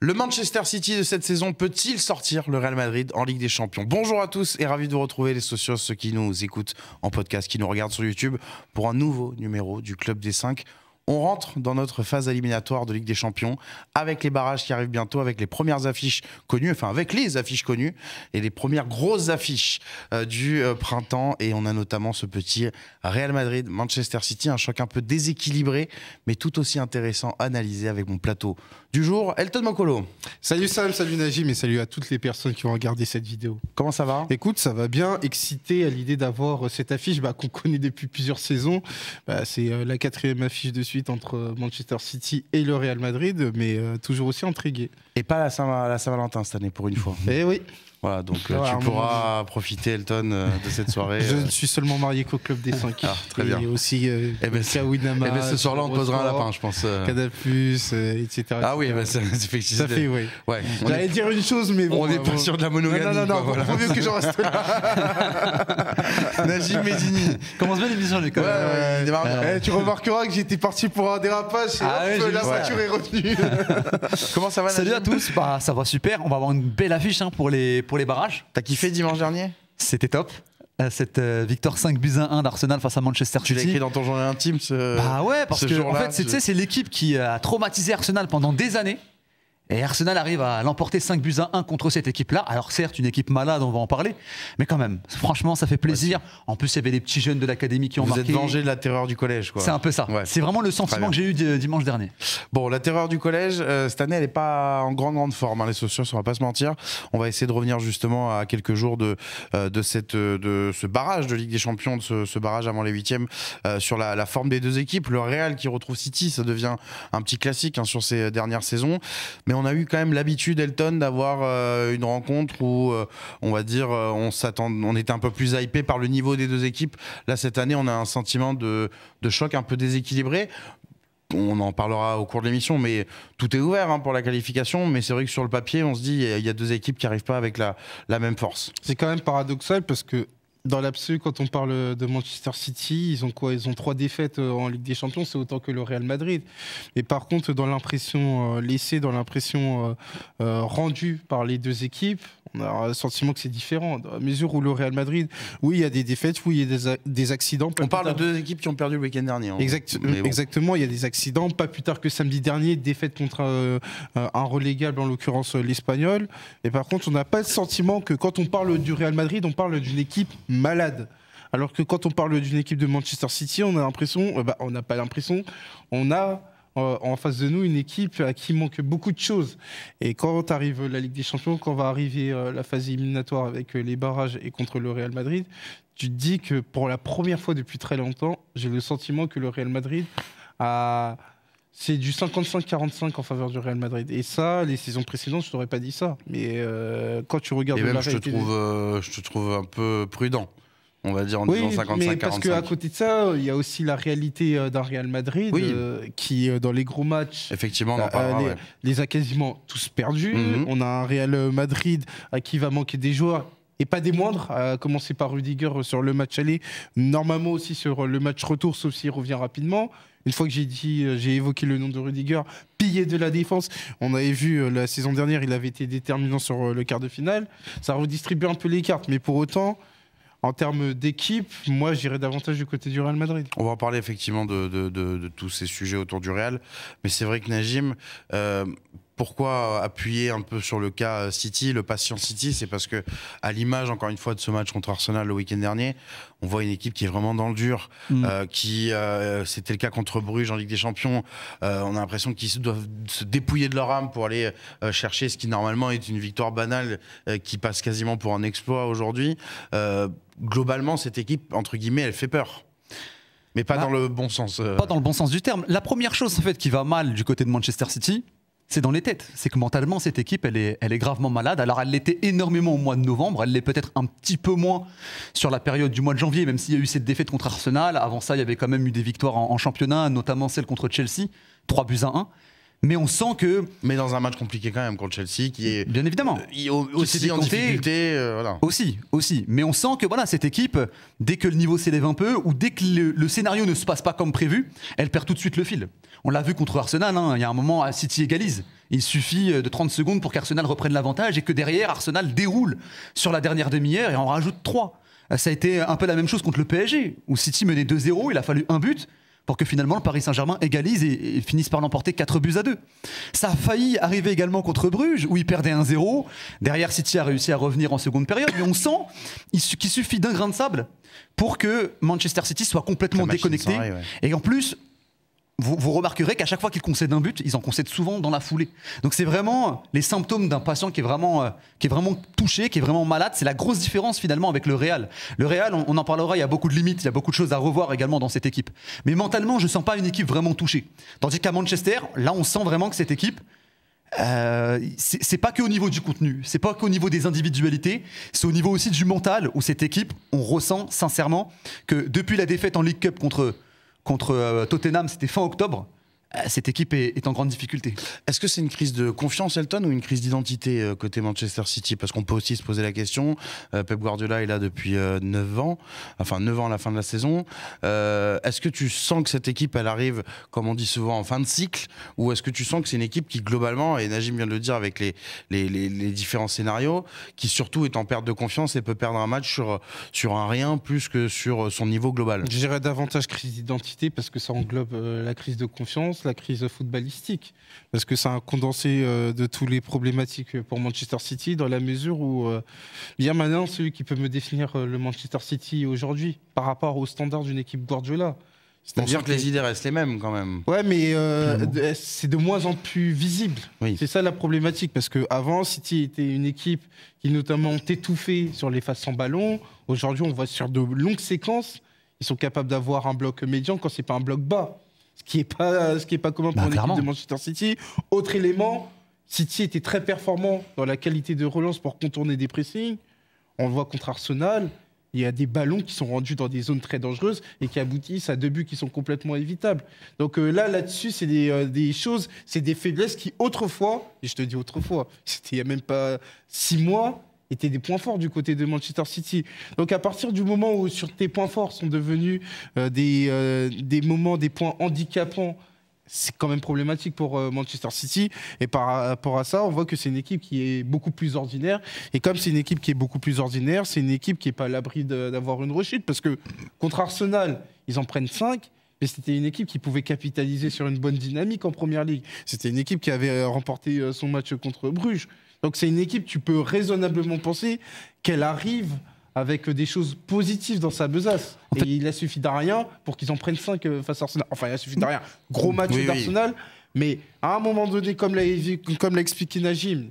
Le Manchester City de cette saison peut-il sortir le Real Madrid en Ligue des Champions? Bonjour à tous et ravi de vous retrouver les socios, ceux qui nous écoutent en podcast, qui nous regardent sur YouTube pour un nouveau numéro du Club des 5. On rentre dans notre phase éliminatoire de Ligue des Champions avec les barrages qui arrivent bientôt, avec les premières affiches connues, enfin avec les affiches connues et les premières grosses affiches du printemps. Et on a notamment ce petit Real Madrid-Manchester City, un choc un peu déséquilibré, mais tout aussi intéressant à analyser avec mon plateau du jour, Elton Mokolo. Salut Sam, salut Najim et salut à toutes les personnes qui vont regarder cette vidéo. Comment ça va? Écoute, ça va bien, excité à l'idée d'avoir cette affiche qu'on connaît depuis plusieurs saisons. C'est la 4e affiche de suite entre Manchester City et le Real Madrid, mais toujours aussi intrigué. Et pas la Saint-Valentin cette année pour une fois. Eh oui. Voilà, donc tu pourras profiter, Elton, de cette soirée. Je ne suis seulement marié qu'au Club des 5. Ah, très bien. Et aussi Kawinama. Ce soir-là, on te posera un lapin, je pense. Canal+, etc. Ah oui, c'est effectivement. Ça fait, oui. Ouais, j'allais dire une chose, mais bon. On n'est pas sûr de la monogamie. Non, vaut mieux que j'en reste là. Najim Medini. Commence bien l'émission, les gars. Tu remarqueras que j'étais parti pour un dérapage et la voiture est revenue. Comment ça va, Najim? Salut à tous, ça va super. On va avoir une belle affiche pour les barrages. T'as kiffé dimanche dernier? C'était top. Cette victoire 5-1 d'Arsenal face à Manchester City. Tu l'as écrit dans ton journal intime Bah ouais, parce que en fait, c'est l'équipe qui a traumatisé Arsenal pendant des années. Et Arsenal arrive à l'emporter 5-1 contre cette équipe-là. Alors certes, une équipe malade, on va en parler, mais quand même, franchement, ça fait plaisir. En plus, il y avait des petits jeunes de l'académie qui ont marqué. Vous êtes vengé de la terreur du collège, quoi. C'est un peu ça. Ouais. C'est vraiment le sentiment que j'ai eu dimanche dernier. Bon, la terreur du collège, cette année, elle n'est pas en grande forme, les socios, on va pas se mentir. On va essayer de revenir justement à quelques jours de ce barrage de Ligue des Champions, de ce barrage avant les 8e, sur la forme des deux équipes. Le Real qui retrouve City, ça devient un petit classique sur ces dernières saisons. Mais on a eu quand même l'habitude, Elton, d'avoir une rencontre où on va dire on était un peu plus hypé par le niveau des deux équipes. Là, cette année, on a un sentiment de choc un peu déséquilibré. On en parlera au cours de l'émission, mais tout est ouvert pour la qualification. Mais c'est vrai que sur le papier, on se dit il y a deux équipes qui n'arrivent pas avec la même force. C'est quand même paradoxal parce que dans l'absolu, quand on parle de Manchester City, ils ont quoi? Ils ont 3 défaites en Ligue des Champions, c'est autant que le Real Madrid. Mais par contre, dans l'impression laissée, dans l'impression rendue par les deux équipes, on a le sentiment que c'est différent. Dans la mesure où le Real Madrid, oui, il y a des défaites, oui, il y a des accidents. On parle de deux équipes qui ont perdu le week-end dernier. Exactement, il y a des accidents. Pas plus tard que samedi dernier, défaite contre un relégable, en l'occurrence l'Espagnol. Et par contre, on n'a pas le sentiment que quand on parle du Real Madrid, on parle d'une équipe malade. Alors que quand on parle d'une équipe de Manchester City, on a l'impression, on n'a pas l'impression, on a en face de nous une équipe à qui manque beaucoup de choses. Et quand arrive la Ligue des Champions, quand va arriver la phase éliminatoire avec les barrages et contre le Real Madrid, tu te dis que pour la première fois depuis très longtemps, j'ai le sentiment que le Real Madrid c'est du 55-45 en faveur du Real Madrid. Et ça, les saisons précédentes, je t'aurais pas dit ça. Mais quand tu regardes... Et même, je te trouve un peu prudent, on va dire, en disant 55-45. Mais parce qu'à côté de ça, il y a aussi la réalité d'un Real Madrid qui, dans les gros matchs, effectivement, on en parlera, les a quasiment tous perdus. On a un Real Madrid à qui va manquer des joueurs. Et pas des moindres, à commencer par Rudiger sur le match aller, normalement aussi sur le match retour, sauf s'il revient rapidement. Une fois que j'ai évoqué le nom de Rudiger, pilier de la défense, on avait vu la saison dernière, il avait été déterminant sur le quart de finale. Ça redistribue un peu les cartes, mais pour autant, en termes d'équipe, moi j'irais davantage du côté du Real Madrid. On va en parler effectivement de tous ces sujets autour du Real, mais c'est vrai que Najim... pourquoi appuyer un peu sur le cas City, le patient City? C'est parce que, à l'image, encore une fois, de ce match contre Arsenal le week-end dernier, on voit une équipe qui est vraiment dans le dur, c'était le cas contre Bruges en Ligue des Champions. On a l'impression qu'ils doivent se dépouiller de leur âme pour aller chercher ce qui, normalement, est une victoire banale qui passe quasiment pour un exploit aujourd'hui. Globalement, cette équipe, entre guillemets, elle fait peur. Mais pas dans le bon sens. Pas dans le bon sens du terme. La première chose, en fait, qui va mal du côté de Manchester City, c'est dans les têtes. C'est que mentalement, cette équipe, elle est gravement malade. Alors, elle l'était énormément au mois de novembre. Elle l'est peut-être un petit peu moins sur la période du mois de janvier, même s'il y a eu cette défaite contre Arsenal. Avant ça, il y avait quand même eu des victoires en championnat, notamment celle contre Chelsea, 3-1. Mais on sent que... Mais dans un match compliqué quand même contre Chelsea, qui est... Bien évidemment. Aussi en difficulté. Voilà. Aussi. Mais on sent que cette équipe, dès que le niveau s'élève un peu, ou dès que le scénario ne se passe pas comme prévu, elle perd tout de suite le fil. On l'a vu contre Arsenal, il y a un moment, City égalise. Il suffit de 30 secondes pour qu'Arsenal reprenne l'avantage et que derrière, Arsenal déroule sur la dernière demi-heure et en rajoute 3. Ça a été un peu la même chose contre le PSG, où City menait 2-0, il a fallu un but pour que finalement le Paris Saint-Germain égalise et finisse par l'emporter 4-2. Ça a failli arriver également contre Bruges, où il perdait 1-0. Derrière, City a réussi à revenir en seconde période, mais on sent qu'il suffit d'un grain de sable pour que Manchester City soit complètement déconnecté. Et en plus, vous remarquerez qu'à chaque fois qu'ils concèdent un but, ils en concèdent souvent dans la foulée. Donc c'est vraiment les symptômes d'un patient qui est vraiment touché, qui est vraiment malade. C'est la grosse différence finalement avec le Real. Le Real, on en parlera, il y a beaucoup de limites, il y a beaucoup de choses à revoir également dans cette équipe. Mais mentalement, je ne sens pas une équipe vraiment touchée. Tandis qu'à Manchester, là on sent vraiment que cette équipe, c'est pas qu'au niveau du contenu, c'est pas qu'au niveau des individualités, c'est au niveau aussi du mental, où cette équipe, on ressent sincèrement que depuis la défaite en League Cup contre Tottenham, c'était fin octobre, cette équipe est en grande difficulté. Est-ce que c'est une crise de confiance, Elton, ou une crise d'identité côté Manchester City? Parce qu'on peut aussi se poser la question. Pep Guardiola est là depuis 9 ans, enfin 9 ans à la fin de la saison. Est-ce que tu sens que cette équipe, elle arrive, comme on dit souvent, en fin de cycle? Ou est-ce que tu sens que c'est une équipe qui, globalement, et Najim vient de le dire avec les différents scénarios, qui surtout est en perte de confiance et peut perdre un match sur un rien plus que sur son niveau global? Je dirais davantage crise d'identité parce que ça englobe la crise de confiance, la crise footballistique, parce que c'est un condensé de toutes les problématiques pour Manchester City, dans la mesure où bien maintenant celui qui peut me définir le Manchester City aujourd'hui par rapport aux standards d'une équipe Guardiola. C'est-à-dire que les idées restent les mêmes quand même. Ouais, mais c'est de moins en plus visible. Oui. C'est ça la problématique, parce qu'avant, City était une équipe qui notamment t'étouffait sur les phases sans ballon. Aujourd'hui, on voit sur de longues séquences, ils sont capables d'avoir un bloc médian quand c'est pas un bloc bas. Ce qui est pas commun pour une équipe de Manchester City. Autre élément, City était très performant dans la qualité de relance pour contourner des pressings. On le voit contre Arsenal, il y a des ballons qui sont rendus dans des zones très dangereuses et qui aboutissent à 2 buts qui sont complètement évitables. Donc là-dessus, c'est des choses, c'est des faiblesses qui autrefois, et je te dis autrefois, c'était il n'y a même pas 6 mois, étaient des points forts du côté de Manchester City. Donc à partir du moment où sur tes points forts sont devenus des moments, des points handicapants, c'est quand même problématique pour Manchester City. Et par rapport à ça, on voit que c'est une équipe qui est beaucoup plus ordinaire. Et comme c'est une équipe qui est beaucoup plus ordinaire, c'est une équipe qui n'est pas à l'abri d'avoir une rechute. Parce que contre Arsenal, ils en prennent 5. Mais c'était une équipe qui pouvait capitaliser sur une bonne dynamique en Première Ligue. C'était une équipe qui avait remporté son match contre Bruges. Donc c'est une équipe, tu peux raisonnablement penser qu'elle arrive avec des choses positives dans sa besace. Et il a suffi de rien pour qu'ils en prennent 5 face à Arsenal. Enfin, il a suffi de rien. Gros match d'Arsenal. Mais à un moment donné, comme l'a expliqué Najim,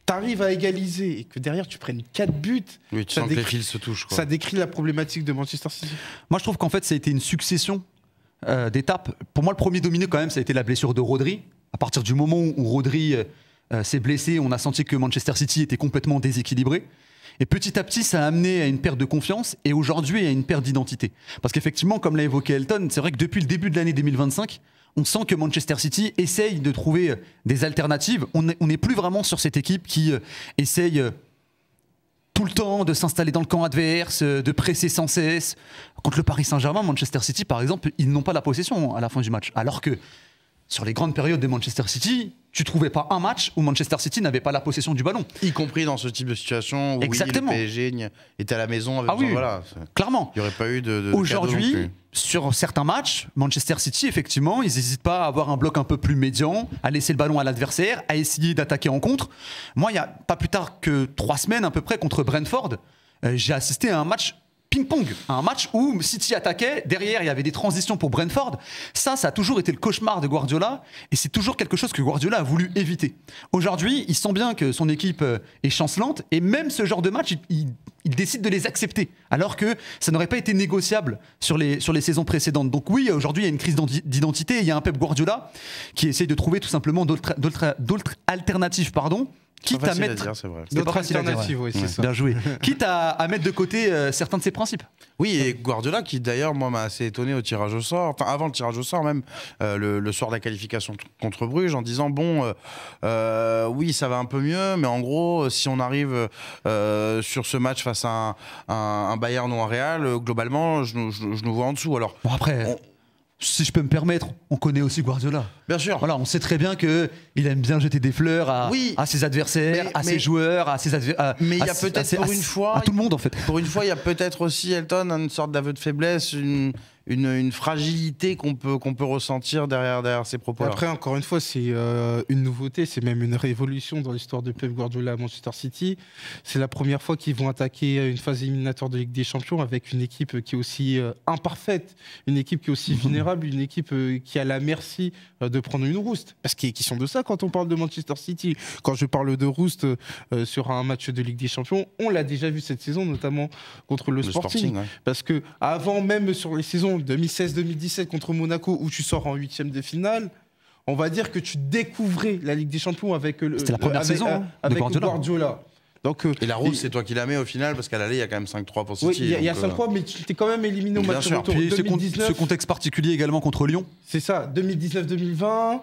t'arrives à égaliser et que derrière tu prennes 4 buts. Oui, tu sens que les fils se touchent. Ça décrit la problématique de Manchester City. Moi, je trouve qu'en fait, ça a été une succession d'étapes. Pour moi, le premier dominé, quand même, ça a été la blessure de Rodri. À partir du moment où Rodri s'est blessé, on a senti que Manchester City était complètement déséquilibré. Et petit à petit, ça a amené à une perte de confiance et aujourd'hui à une perte d'identité. Parce qu'effectivement, comme l'a évoqué Elton, c'est vrai que depuis le début de l'année 2025, on sent que Manchester City essaye de trouver des alternatives. On n'est plus vraiment sur cette équipe qui essaye tout le temps de s'installer dans le camp adverse, de presser sans cesse. Contre le Paris Saint-Germain, Manchester City, par exemple, ils n'ont pas la possession à la fin du match. Alors que sur les grandes périodes de Manchester City, tu trouvais pas un match où Manchester City n'avait pas la possession du ballon. Y compris dans ce type de situation où exactement. Le PSG était à la maison avec voilà, clairement. Il n'y aurait pas eu de aujourd'hui, sur certains matchs, Manchester City, effectivement, ils n'hésitent pas à avoir un bloc un peu plus médian, à laisser le ballon à l'adversaire, à essayer d'attaquer en contre. Moi, il n'y a pas plus tard que 3 semaines à peu près contre Brentford, j'ai assisté à un match ping-pong, un match où City attaquait, derrière il y avait des transitions pour Brentford. Ça a toujours été le cauchemar de Guardiola et c'est toujours quelque chose que Guardiola a voulu éviter. Aujourd'hui, il sent bien que son équipe est chancelante et même ce genre de match, il décide de les accepter alors que ça n'aurait pas été négociable sur les saisons précédentes. Donc oui, aujourd'hui il y a une crise d'identité et il y a un Pep Guardiola qui essaye de trouver tout simplement d'autres alternatives, quitte à mettre d'autres alternatives, oui, c'est ça. Bien joué. Quitte à mettre de côté certains de ses principes. Oui, et Guardiola qui d'ailleurs moi m'a assez étonné au tirage au sort, enfin avant le tirage au sort même, le soir de la qualification contre Bruges, en disant oui ça va un peu mieux, mais en gros si on arrive sur ce match face à un Bayern ou un Real, globalement je nous vois en dessous. Alors bon après. si je peux me permettre, on connaît aussi Guardiola. Bien sûr. Voilà, on sait très bien qu'il aime bien jeter des fleurs à ses adversaires, à ses joueurs, à ses mais il y a peut-être pour une fois, à tout le monde en fait. Pour une fois, il y a peut-être aussi, Elton, une sorte d'aveu de faiblesse, une fragilité qu'on peut ressentir derrière ces propos-là. Après, encore une fois, c'est une nouveauté, c'est même une révolution dans l'histoire de Pep Guardiola à Manchester City. C'est la première fois qu'ils vont attaquer une phase éliminatoire de Ligue des Champions avec une équipe qui est aussi imparfaite, une équipe qui est aussi vulnérable, une équipe qui est à la merci de prendre une rouste. Parce qu'il est question de ça quand on parle de Manchester City. Quand je parle de rouste sur un match de Ligue des Champions, on l'a déjà vu cette saison, notamment contre le Sporting. Ouais. Parce que avant même sur les saisons 2016-2017 contre Monaco où tu sors en 8e de finale, on va dire que tu découvrais la Ligue des Champions avec c'était la première saison avec Guardiola. Donc, et la rousse, c'est toi qui la mets au final, parce qu'à l'aller, il y a quand même 5-3 pour City. Oui, il y a 5-3, mais tu t'es quand même éliminé au match retour. Puis ce contexte particulier également contre Lyon. C'est ça, 2019-2020,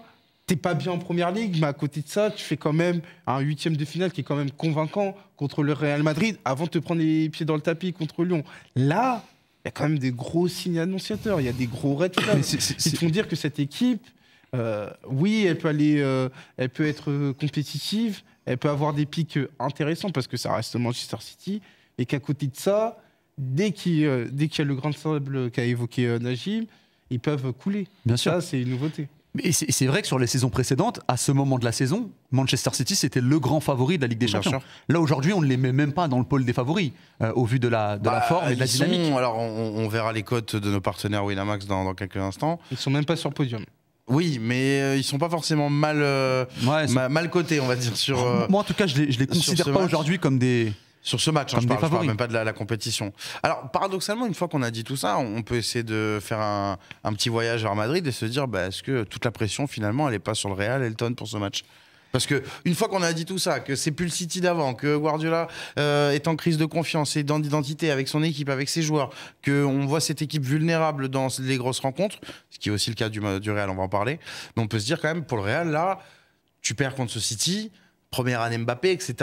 t'es pas bien en première ligue, mais à côté de ça, tu fais quand même un 8e de finale qui est quand même convaincant contre le Real Madrid avant de te prendre les pieds dans le tapis contre Lyon. Là, il y a quand même des gros signes annonciateurs, il y a des gros red flags qui te font dire que cette équipe, oui, elle peut être compétitive, elle peut avoir des pics intéressants parce que ça reste Manchester City, et qu'à côté de ça, dès qu'il y a le grain de sable qu'a évoqué Najim, ils peuvent couler. Bien sûr. Ça, c'est une nouveauté. Et c'est vrai que sur les saisons précédentes, à ce moment de la saison, Manchester City, c'était le grand favori de la Ligue des Champions. Là, aujourd'hui, on ne les met même pas dans le pôle des favoris, au vu de la forme et de la dynamique. Alors, on verra les cotes de nos partenaires Winamax dans quelques instants. Ils ne sont même pas sur le podium. Oui, mais ils sont pas forcément mal cotés, on va dire. Moi, en tout cas, je les considère pas aujourd'hui comme des... Sur ce match, je parle même pas de la compétition. Alors, paradoxalement, une fois qu'on a dit tout ça, on peut essayer de faire un petit voyage vers Madrid et se dire, est-ce que toute la pression, finalement, elle n'est pas sur le Real, Elton, pour ce match ? Parce que une fois qu'on a dit tout ça, que c'est plus le City d'avant, que Guardiola est en crise de confiance et d'identité avec son équipe, avec ses joueurs, qu'on voit cette équipe vulnérable dans les grosses rencontres, ce qui est aussi le cas du Real, on va en parler, mais on peut se dire quand même, pour le Real, là, tu perds contre ce City, première année Mbappé, etc.,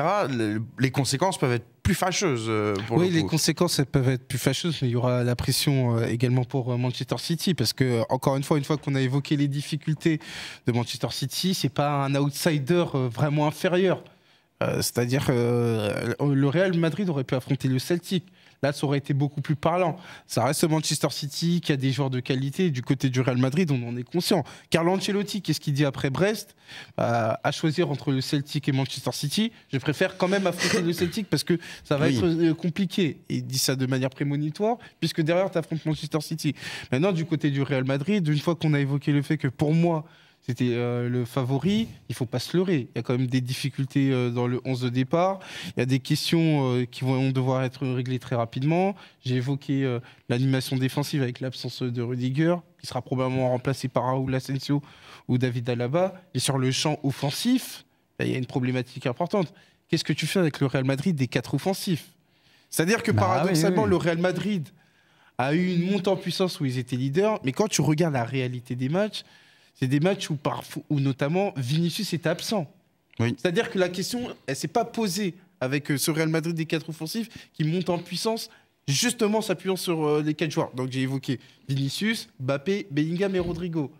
les conséquences peuvent être plus fâcheuses. Oui, les conséquences elles peuvent être plus fâcheuses, mais il y aura la pression également pour Manchester City, parce que encore une fois qu'on a évoqué les difficultés de Manchester City, c'est pas un outsider vraiment inférieur. C'est-à-dire le Real Madrid aurait pu affronter le Celtic. Là, ça aurait été beaucoup plus parlant. Ça reste Manchester City qui a des joueurs de qualité. Du côté du Real Madrid, on en est conscient. Carlo Ancelotti, qu'est-ce qu'il dit après Brest ? À choisir entre le Celtic et Manchester City, je préfère quand même affronter le Celtic parce que ça va être compliqué. Et il dit ça de manière prémonitoire, puisque derrière, tu affrontes Manchester City. Maintenant, du côté du Real Madrid, une fois qu'on a évoqué le fait que pour moi, c'était le favori, il ne faut pas se leurrer. Il y a quand même des difficultés dans le 11 de départ. Il y a des questions qui vont devoir être réglées très rapidement. J'ai évoqué l'animation défensive avec l'absence de Rudiger, qui sera probablement remplacé par Raúl Asensio ou David Alaba. Et sur le champ offensif, il y a une problématique importante. Qu'est-ce que tu fais avec le Real Madrid des 4 offensifs ? C'est-à-dire que paradoxalement, le Real Madrid a eu une montée en puissance où ils étaient leaders, mais quand tu regardes la réalité des matchs, c'est des matchs où notamment Vinicius était absent. Oui. C'est-à-dire que la question, elle ne s'est pas posée avec ce Real Madrid des 4 offensifs qui monte en puissance, justement s'appuyant sur les 4 joueurs. Donc j'ai évoqué Vinicius, Mbappé, Bellingham et Rodrigo.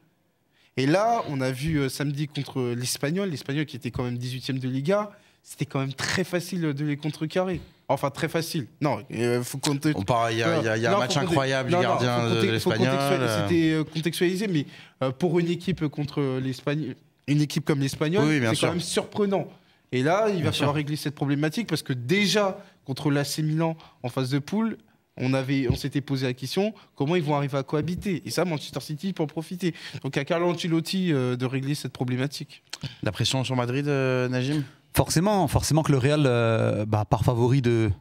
Et là, on a vu samedi contre l'Espagnol qui était quand même 18e de Liga, c'était quand même très facile de les contrecarrer. Enfin, très facile. Non, il faut compter. Il y a un match incroyable du gardien de l'Espagnol. C'était contextualisé, mais pour une équipe contre l'Espagnol, une équipe comme l'Espagnol, c'est quand même surprenant. Et là, il va falloir régler cette problématique parce que déjà, contre l'AC Milan en phase de poule, on s'était posé la question comment ils vont arriver à cohabiter. Et ça, Manchester City peut en profiter. Donc, à Carlo Ancelotti de régler cette problématique. La pression sur Madrid, Najim ? Forcément que le Real part favori de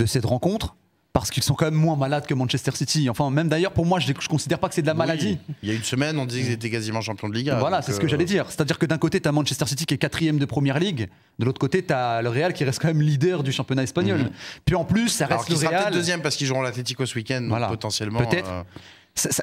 cette rencontre, parce qu'ils sont quand même moins malades que Manchester City. Enfin, même d'ailleurs, pour moi, je ne considère pas que c'est de la maladie. Il y a une semaine, on disait qu'ils étaient quasiment champions de Liga. Voilà, c'est ce que j'allais dire. C'est-à-dire que d'un côté, tu as Manchester City qui est 4e de Première Ligue, de l'autre côté, tu as le Real qui reste quand même leader du championnat espagnol. Puis en plus, ça reste le Real... sera peut-être deuxième parce qu'ils joueront l'Atlético ce week-end, potentiellement. Peut-être.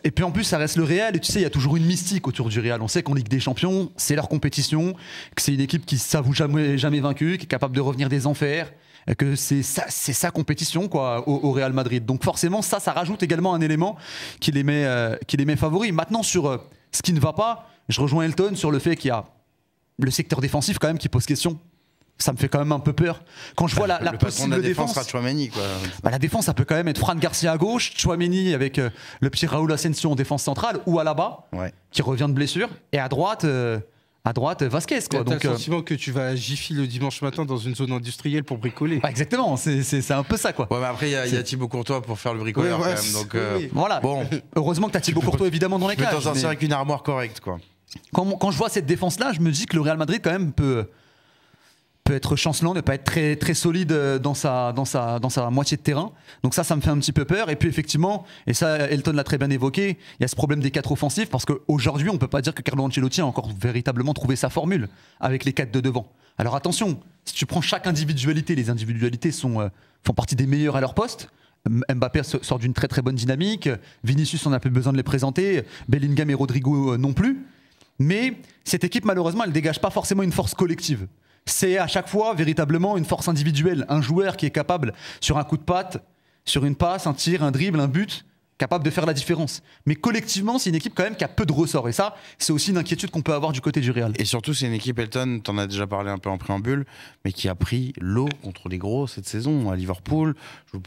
Et puis en plus, ça reste le Real, et tu sais, il y a toujours une mystique autour du Real. On sait qu'en Ligue des Champions, c'est leur compétition, que c'est une équipe qui ne s'avoue jamais vaincue, qui est capable de revenir des enfers. que c'est sa compétition quoi, au Real Madrid. Donc forcément, ça rajoute également un élément qui les met favoris. Maintenant, sur ce qui ne va pas, je rejoins Elton sur le fait qu'il y a le secteur défensif quand même qui pose question. Ça me fait quand même un peu peur. Quand je vois la possible de la défense, sera Tchouaméni, quoi. La défense, ça peut quand même être Fran Garcia à gauche, Tchouaméni avec le petit Raúl Asensio en défense centrale, ou Alaba, qui revient de blessure, et à droite Vasquez. T'as le sentiment que tu vas à Jiffy le dimanche matin dans une zone industrielle pour bricoler. Exactement, c'est un peu ça. Quoi. Ouais, mais après, il y a Thibaut Courtois pour faire le bricoleur quand même. Donc, voilà. Bon. Heureusement que tu as Thibaut Courtois évidemment dans les cages. Tu peux t'en sortir avec une armoire correcte, quoi. Quand je vois cette défense-là, je me dis que le Real Madrid, quand même, peut être chancelant, ne pas être très, très solide dans sa moitié de terrain. Donc ça me fait un petit peu peur. Et puis effectivement, et ça Elton l'a très bien évoqué, il y a ce problème des 4 offensifs parce qu'aujourd'hui, on ne peut pas dire que Carlo Ancelotti a encore véritablement trouvé sa formule avec les 4 de devant. Alors attention, si tu prends chaque individualité, les individualités font partie des meilleurs à leur poste. Mbappé sort d'une très très bonne dynamique, Vinicius, on n'a plus besoin de les présenter, Bellingham et Rodrigo non plus. Mais cette équipe, malheureusement, elle ne dégage pas forcément une force collective. C'est à chaque fois véritablement une force individuelle. Un joueur qui est capable, sur un coup de patte, sur une passe, un tir, un dribble, un but, capable de faire la différence. Mais collectivement, c'est une équipe quand même qui a peu de ressorts. Et ça, c'est aussi une inquiétude qu'on peut avoir du côté du Real. Et surtout, c'est une équipe, Elton, t'en as déjà parlé un peu en préambule, mais qui a pris l'eau contre les gros cette saison à Liverpool. Je vous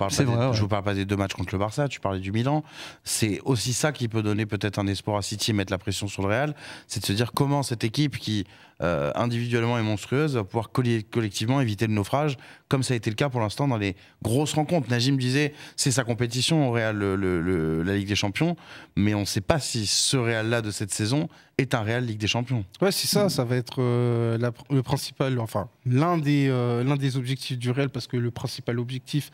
parle pas des 2 matchs contre le Barça, tu parlais du Milan. C'est aussi ça qui peut donner peut-être un espoir à City et mettre la pression sur le Real. C'est de se dire comment cette équipe qui individuellement est monstrueuse va pouvoir collectivement éviter le naufrage, comme ça a été le cas pour l'instant dans les grosses rencontres. Najim disait, c'est sa compétition au Real, la Ligue des Champions, mais on ne sait pas si ce Real-là de cette saison est un Real Ligue des Champions. Ouais, c'est ça, ça va être le principal, enfin l'un des objectifs du Real, parce que le principal objectif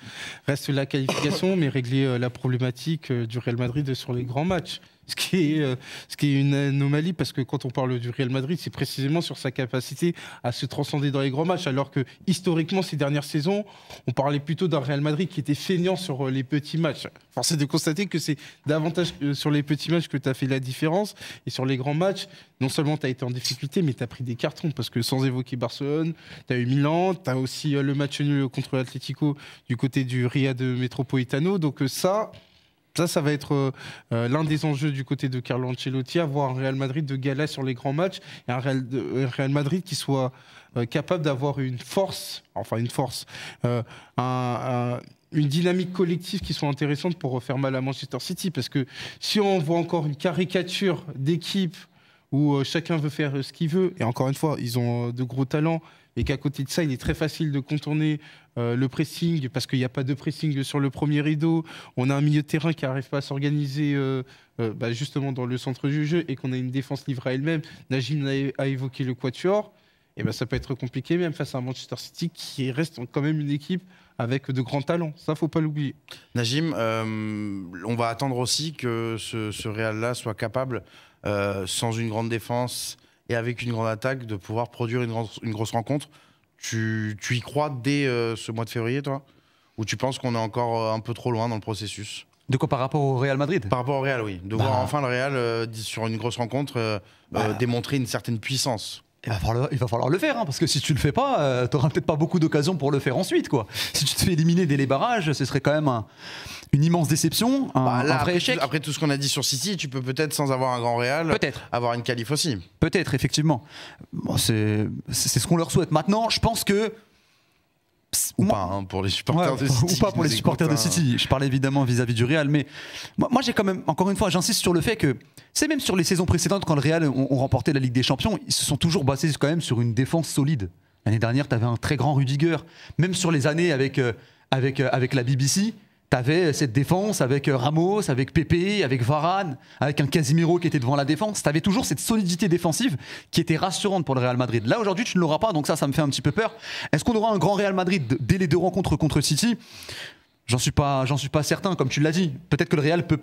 reste la qualification, mais régler la problématique du Real Madrid sur les grands matchs. Ce qui est une anomalie, parce que quand on parle du Real Madrid, c'est précisément sur sa capacité à se transcender dans les grands matchs, alors que historiquement, ces dernières saisons, on parlait plutôt d'un Real Madrid qui était feignant sur les petits matchs. Force est de constater que c'est davantage sur les petits matchs que tu as fait la différence, et sur les grands matchs, non seulement tu as été en difficulté, mais tu as pris des cartons, parce que sans évoquer Barcelone, tu as eu Milan, tu as aussi le match nul contre l'Atlético du côté du Riyad Metropolitano, donc ça va être l'un des enjeux du côté de Carlo Ancelotti, avoir un Real Madrid de gala sur les grands matchs et un Real Madrid qui soit capable d'avoir une dynamique collective qui soit intéressante pour faire mal à Manchester City. Parce que si on voit encore une caricature d'équipe où chacun veut faire ce qu'il veut, et encore une fois, ils ont de gros talents, et qu'à côté de ça, il est très facile de contourner le pressing, parce qu'il n'y a pas de pressing sur le premier rideau. On a un milieu de terrain qui n'arrive pas à s'organiser justement dans le centre du jeu, et qu'on a une défense livrée à elle-même. Najim a évoqué le quatuor. Et ça peut être compliqué, même face à un Manchester City qui reste quand même une équipe avec de grands talents. Ça, faut pas l'oublier. Najim, on va attendre aussi que ce Real-là soit capable, sans une grande défense et avec une grande attaque, de pouvoir produire une grosse rencontre. Tu y crois dès ce mois de février, toi? Ou tu penses qu'on est encore un peu trop loin dans le processus? De quoi, par rapport au Real Madrid? Par rapport au Real, oui. De voir enfin le Real, sur une grosse rencontre, démontrer une certaine puissance. Il va falloir le faire, hein, parce que si tu le fais pas, tu n'auras peut-être pas beaucoup d'occasions pour le faire ensuite, quoi. Si tu te fais éliminer dès les barrages, ce serait quand même une immense déception, un vrai échec. Après tout ce qu'on a dit sur City, tu peux peut-être, sans avoir un grand Real, avoir une qualif aussi. Peut-être, effectivement. Bon, c'est ce qu'on leur souhaite. Maintenant, je pense que... Ou pas, hein, pour les supporters de City. Ou pas pour les supporters de City. Je parlais évidemment vis-à-vis du Real, mais moi j'ai quand même, encore une fois, j'insiste sur le fait que c'est même sur les saisons précédentes, quand le Real ont remporté la Ligue des Champions, ils se sont toujours basés quand même sur une défense solide. L'année dernière, tu avais un très grand Rudiger. Même sur les années avec la BBC, tu avais cette défense avec Ramos, avec Pepe, avec Varane, avec un Casemiro qui était devant la défense. Tu avais toujours cette solidité défensive qui était rassurante pour le Real Madrid. Là, aujourd'hui, tu ne l'auras pas, donc ça me fait un petit peu peur. Est-ce qu'on aura un grand Real Madrid dès les 2 rencontres contre City? J'en suis pas certain, comme tu l'as dit. Peut-être que le Real peut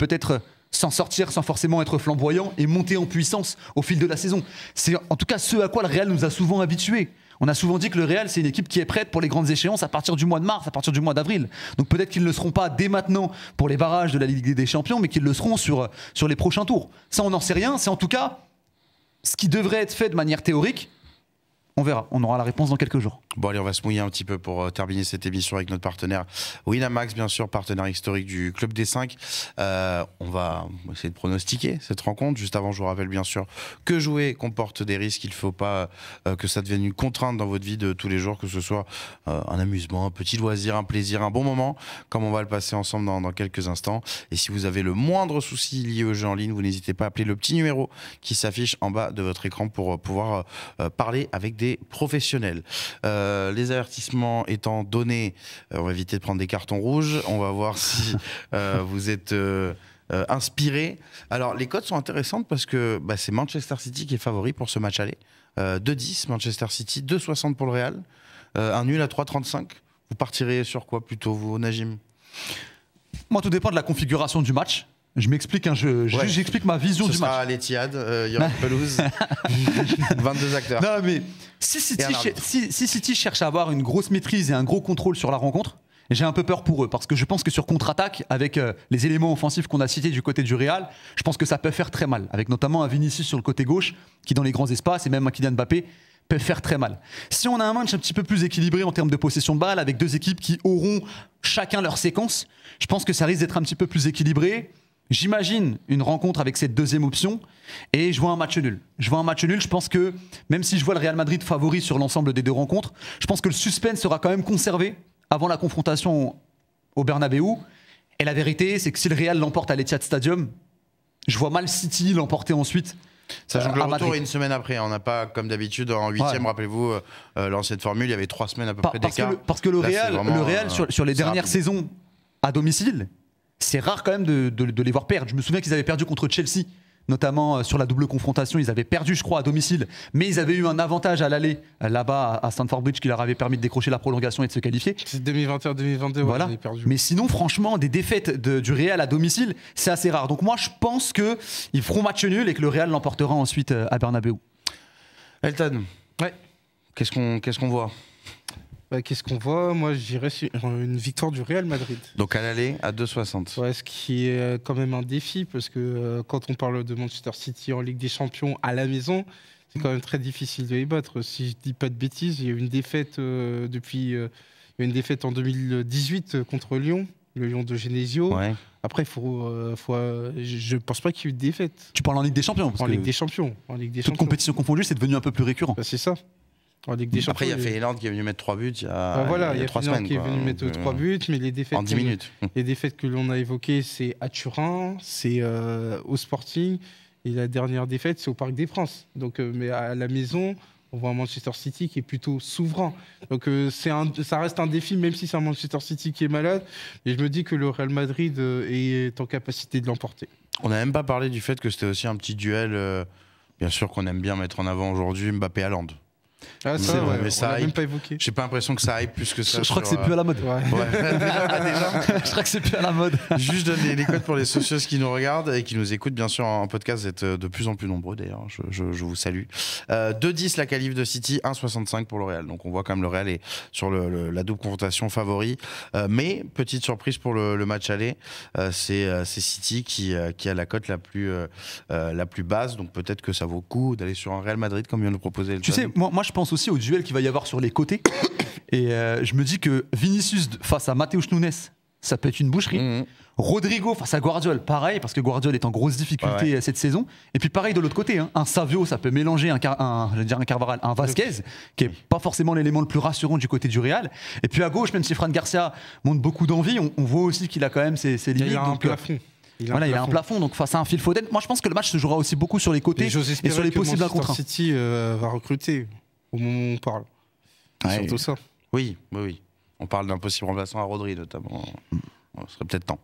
s'en sortir sans forcément être flamboyant et monter en puissance au fil de la saison. C'est en tout cas ce à quoi le Real nous a souvent habitués. On a souvent dit que le Real, c'est une équipe qui est prête pour les grandes échéances à partir du mois de mars, à partir du mois d'avril. Donc peut-être qu'ils ne le seront pas dès maintenant pour les barrages de la Ligue des Champions, mais qu'ils le seront sur les prochains tours. Ça, on n'en sait rien. C'est en tout cas ce qui devrait être fait de manière théorique On verra, on aura la réponse dans quelques jours. Bon allez, on va se mouiller un petit peu pour terminer cette émission avec notre partenaire Winamax, bien sûr, partenaire historique du Club des 5. On va essayer de pronostiquer cette rencontre. Juste avant, je vous rappelle bien sûr que jouer comporte des risques. Il ne faut pas que ça devienne une contrainte dans votre vie de tous les jours, que ce soit un amusement, un petit loisir, un plaisir, un bon moment, comme on va le passer ensemble dans quelques instants. Et si vous avez le moindre souci lié au jeu en ligne, vous n'hésitez pas à appeler le petit numéro qui s'affiche en bas de votre écran pour pouvoir parler avec des professionnels. Les avertissements étant donnés, on va éviter de prendre des cartons rouges. On va voir si vous êtes inspiré. Alors, les cotes sont intéressantes parce que c'est Manchester City qui est favori pour ce match aller. 2,10 Manchester City, 2,60 pour le Real. Un nul à 3,35. Vous partirez sur quoi plutôt, vous, Najim? Moi, tout dépend de la configuration du match. Je m'explique, j'explique ma vision du match. Ce sera à l'Etihad, il y aura une pelouse, 22 acteurs. Non, mais si City cherche à avoir une grosse maîtrise et un gros contrôle sur la rencontre, j'ai un peu peur pour eux, parce que je pense que sur contre-attaque, avec les éléments offensifs qu'on a cités du côté du Real, je pense que ça peut faire très mal, avec notamment un Vinicius sur le côté gauche, qui dans les grands espaces, et même un Kylian Mbappé, peut faire très mal. Si on a un match un petit peu plus équilibré en termes de possession de balle, avec deux équipes qui auront chacun leur séquence, je pense que ça risque d'être un petit peu plus équilibré. J'imagine une rencontre avec cette deuxième option et je vois un match nul. Je pense que même si je vois le Real Madrid favori sur l'ensemble des deux rencontres, je pense que le suspense sera quand même conservé avant la confrontation au Bernabeu. Et la vérité, c'est que si le Real l'emporte à l'Etihad Stadium, je vois mal City l'emporter ensuite. Sachant que le retour est une semaine après, on n'a pas comme d'habitude en 8e, rappelez-vous, l'ancienne formule, il y avait 3 semaines à peu près d'écart. Parce que le Real sur les dernières saisons à domicile, c'est rare quand même de les voir perdre. Je me souviens qu'ils avaient perdu contre Chelsea, notamment sur la double confrontation. Ils avaient perdu, je crois, à domicile, mais ils avaient eu un avantage à l'aller là-bas à Stamford Bridge qui leur avait permis de décrocher la prolongation et de se qualifier. C'est 2021-2022, voilà. Ils avaient perdu. Mais sinon, franchement, des défaites du Real à domicile, c'est assez rare. Donc moi, je pense qu'ils feront match nul et que le Real l'emportera ensuite à Bernabeu. Elton, ouais. Qu'est-ce qu'on voit? Qu'est-ce qu'on voit? Moi, je dirais une victoire du Real Madrid. Donc à l'aller, à 2,60. Ouais, ce qui est quand même un défi, parce que quand on parle de Manchester City en Ligue des Champions à la maison, c'est quand même très difficile de les battre. Si je dis pas de bêtises, il y a eu une défaite il y a une défaite en 2018 contre Lyon, le Lyon de Genesio. Ouais. Après, je pense pas qu'il y ait eu de défaite. Tu parles en Ligue des Champions? Ligue des Champions. Toute compétition confondue, c'est devenu un peu plus récurrent. C'est ça. En Ligue des Champions. Après, il y a Feyenoord qui est venu mettre 3 buts il y a, voilà, il y a 3 semaines. Qui est venu mettre 3 buts, mais les défaites. En 10 minutes. Les défaites que l'on a évoquées, c'est à Turin, c'est au Sporting, et la dernière défaite, c'est au Parc des Princes. Donc, mais à la maison, on voit un Manchester City qui est plutôt souverain. Donc, ça reste un défi, même si c'est un Manchester City qui est malade. Et je me dis que le Real Madrid est en capacité de l'emporter. On n'a même pas parlé du fait que c'était aussi un petit duel, bien sûr qu'on aime bien mettre en avant aujourd'hui, Mbappé-Haaland. Ah, c'est vrai, mais ça on l'a même pas évoqué. J'ai pas l'impression que ça aille plus que ça. Je crois que c'est plus à la mode. Ouais. Déjà. Je crois que c'est plus à la mode. Juste donner les codes pour les socios qui nous regardent et qui nous écoutent, bien sûr, en podcast. Vous êtes de plus en plus nombreux, d'ailleurs. Je vous salue. 2,10 la qualif de City, 1,65 pour le Real. Donc on voit quand même le Real est sur la double confrontation favori. Mais petite surprise pour le match aller, c'est City qui a la cote la plus basse. Donc peut-être que ça vaut le coup d'aller sur un Real Madrid comme vient de le proposer. Tu sais, moi je pense aussi au duel qu'il va y avoir sur les côtés. Et je me dis que Vinicius face à Matheus Nunes, ça peut être une boucherie. Rodrigo face à Guardiola, pareil, parce que Guardiola est en grosse difficulté cette saison. Et puis pareil de l'autre côté, un Savio, ça peut mélanger un Carvajal, un Vasquez, qui est pas forcément l'élément le plus rassurant du côté du Real. Et puis à gauche, même si Fran Garcia montre beaucoup d'envie, on voit aussi qu'il a quand même ses limites. Il a un plafond. Il a un plafond, donc face à un Phil Foden, moi je pense que le match se jouera aussi beaucoup sur les côtés et sur les possibles que contre. City va recruter au moment où on parle. C'est surtout ça. Oui. On parle d'un possible remplaçant à Rodri notamment. Ce serait peut-être temps.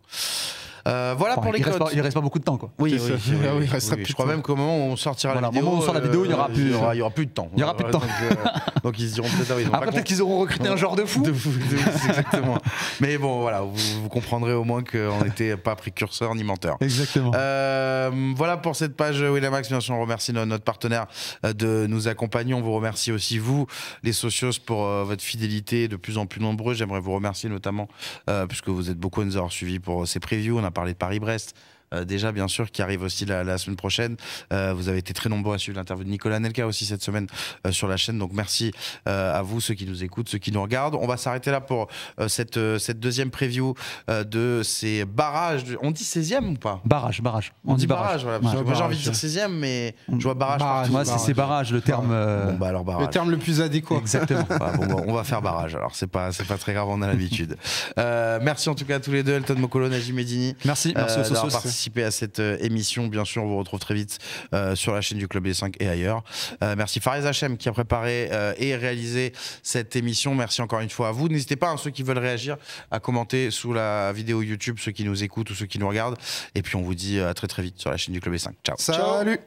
Voilà pour les codes. Il reste pas beaucoup de temps, quoi. Oui, je crois même qu'au moment où on sortira la vidéo, moment où on sort la vidéo, il y aura plus de temps. Il y aura plus de temps. Donc ils se diront peut-être. Après peut-être qu'ils auront recruté un joueur de fou. Exactement. Mais bon, voilà, vous comprendrez au moins qu'on n'était pas précurseur ni menteur. Exactement. Voilà pour cette page Winamax. Bien sûr, on remercie notre partenaire de nous accompagner. On vous remercie aussi vous, les socios, pour votre fidélité de plus en plus nombreux. J'aimerais vous remercier notamment puisque vous êtes beaucoup à nous avoir suivis pour ces previews. On a parlé de Paris-Brest, déjà bien sûr qui arrive aussi la semaine prochaine. Vous avez été très nombreux à suivre l'interview de Nicolas Anelka aussi cette semaine sur la chaîne, donc merci à vous ceux qui nous écoutent, ceux qui nous regardent. On va s'arrêter là pour cette deuxième preview de ces barrages. On dit 16e ou pas? Barrage. On dit barrage. Voilà, parce que moi j'ai envie de dire 16e, mais je vois barrage partout. Moi, c'est barrage, le terme. Bon, bah alors barrage. Le terme le plus adéquat. Exactement. On va faire barrage. Alors c'est pas très grave, on a l'habitude. Merci en tout cas à tous les deux, Elton Mokolo, Najim Medini. Merci d'avoir participé à cette émission. Bien sûr, on vous retrouve très vite sur la chaîne du Club des 5 et ailleurs. Merci Fares Hachem qui a préparé et réalisé cette émission. Merci encore une fois à vous. N'hésitez pas, ceux qui veulent réagir, à commenter sous la vidéo YouTube, ceux qui nous écoutent ou ceux qui nous regardent. Et puis on vous dit à très très vite sur la chaîne du Club des 5. Ciao. Salut.